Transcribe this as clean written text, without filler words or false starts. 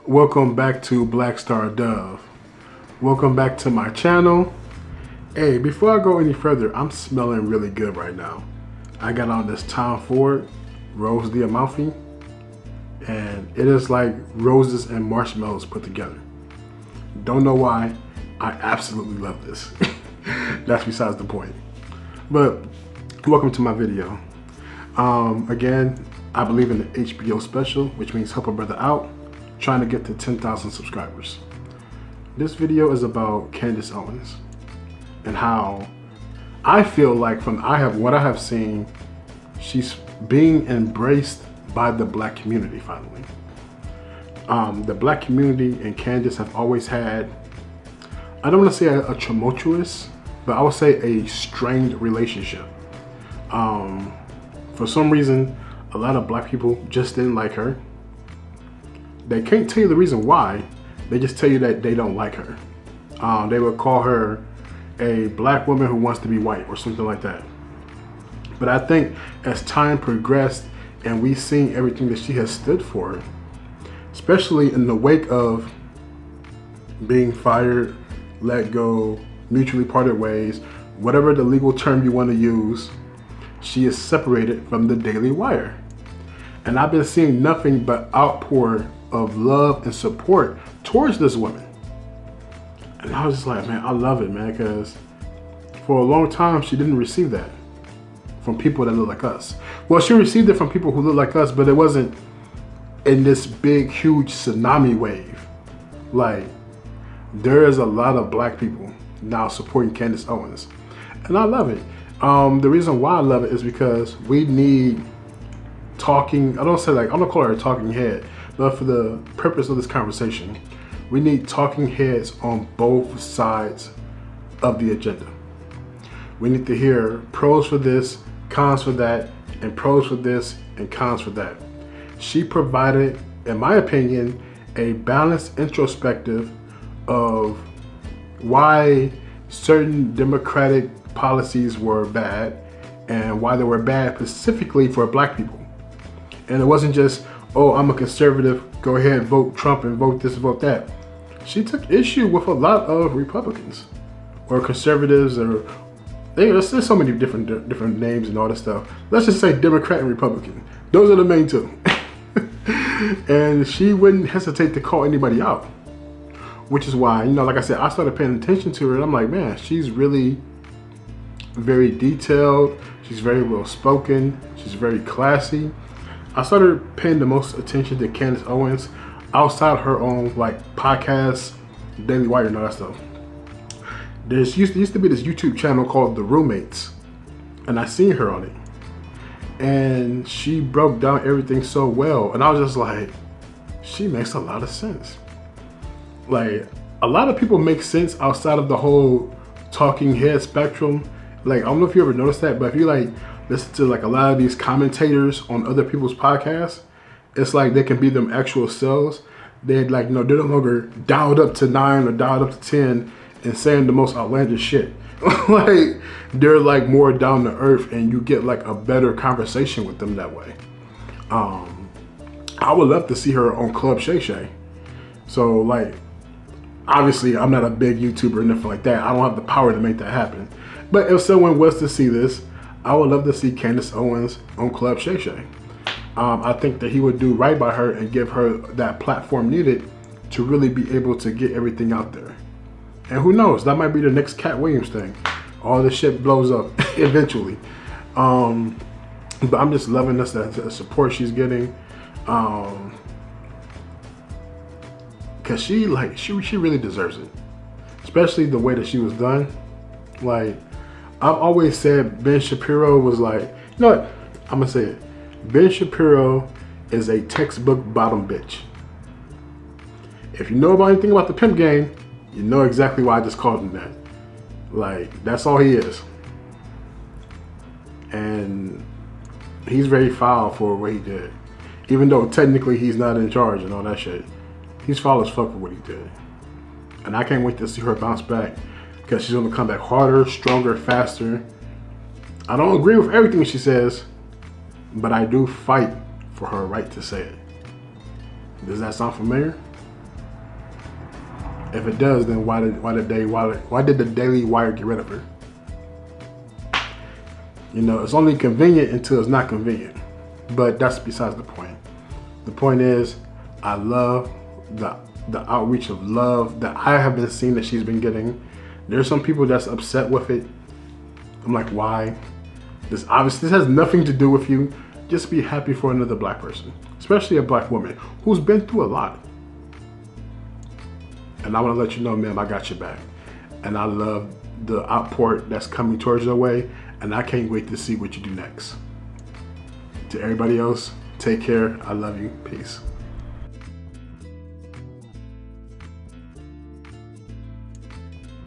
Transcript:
Welcome back to blackstardove. Welcome back to my channel. Hey, before I go any further, I'm smelling really good right now. I got on this Tom Ford Rose Diamalfi, and it is like roses and marshmallows put together. Don't know why, I absolutely love this. That's besides the point. But welcome to my video. Again, I believe in the HBO special, which means help a brother out, trying to get to 10,000 subscribers. This video is about Candace Owens and how I feel like from what I have seen, she's being embraced by the black community finally. The black community and Candace have always had, I don't want to say a tumultuous, but I would say a strained relationship. For some reason, a lot of black people just didn't like her. They can't tell you the reason why. They just tell you that they don't like her. They would call her a black woman who wants to be white or something like that. But I think as time progressed and we've seen everything that she has stood for, especially in the wake of being fired, let go, mutually parted ways, whatever the legal term you want to use, she is separated from the Daily Wire. And I've been seeing nothing but outpour of love and support towards this woman. And I was just like, man, I love it, man, because for a long time, she didn't receive that from people that look like us. Well, she received it from people who look like us, but it wasn't in this big, huge tsunami wave. Like, there is a lot of black people now supporting Candace Owens. And I love it. The reason why I love it is because we need talking, I don't call her a talking head, but for the purpose of this conversation, we need talking heads on both sides of the agenda. We need to hear pros for this, cons for that, and pros for this and cons for that. She provided, in my opinion, a balanced introspective of why certain democratic policies were bad and why they were bad specifically for black people. And it wasn't just, oh, I'm a conservative, go ahead, vote Trump and vote this, vote that. She took issue with a lot of Republicans or conservatives, or there's so many different names and all this stuff. Let's just say Democrat and Republican. Those are the main two. And she wouldn't hesitate to call anybody out, which is why, like I said, I started paying attention to her, and I'm like, man, she's really very detailed. She's very well spoken. She's very classy. I started paying the most attention to Candace Owens outside her own podcast, Daily Wire and all that stuff. There used to be this YouTube channel called The Roommates, and I seen her on it. And she broke down everything so well, and I was just like, she makes a lot of sense. Like, a lot of people make sense outside of the whole talking head spectrum. Like, I don't know if you ever noticed that, but if you listen to a lot of these commentators on other people's podcasts, it's like they can be them actual selves. They're they're no longer dialed up to 9 or dialed up to 10 and saying the most outlandish shit. They're more down to earth, and you get a better conversation with them that way. I would love to see her on Club Shay Shay. So obviously I'm not a big YouTuber or nothing like that. I don't have the power to make that happen. But if someone was to see this, I would love to see Candace Owens on Club Shay Shay. I think that he would do right by her and give her that platform needed to really be able to get everything out there. And who knows, that might be the next Cat Williams thing. All this shit blows up eventually. But I'm just loving this, the support she's getting. Cause she really deserves it. Especially the way that she was done. I've always said Ben Shapiro was you know what? I'm gonna say it. Ben Shapiro is a textbook bottom bitch. If you know about anything about the pimp game, you know exactly why I just called him that. That's all he is. And he's very foul for what he did. Even though technically he's not in charge and all that shit. He's foul as fuck for what he did. And I can't wait to see her bounce back, because she's gonna come back harder, stronger, faster. I don't agree with everything she says, but I do fight for her right to say it. Does that sound familiar? If it does, then why did the Daily Wire get rid of her? You know, it's only convenient until it's not convenient. But that's besides the point. The point is, I love the outreach of love that I have been seeing that she's been getting. There's some people that's upset with it. I'm like, why? This has nothing to do with you. Just be happy for another black person, especially a black woman who's been through a lot. And I want to let you know, ma'am, I got your back. And I love the outpour that's coming towards your way. And I can't wait to see what you do next. To everybody else, take care. I love you. Peace.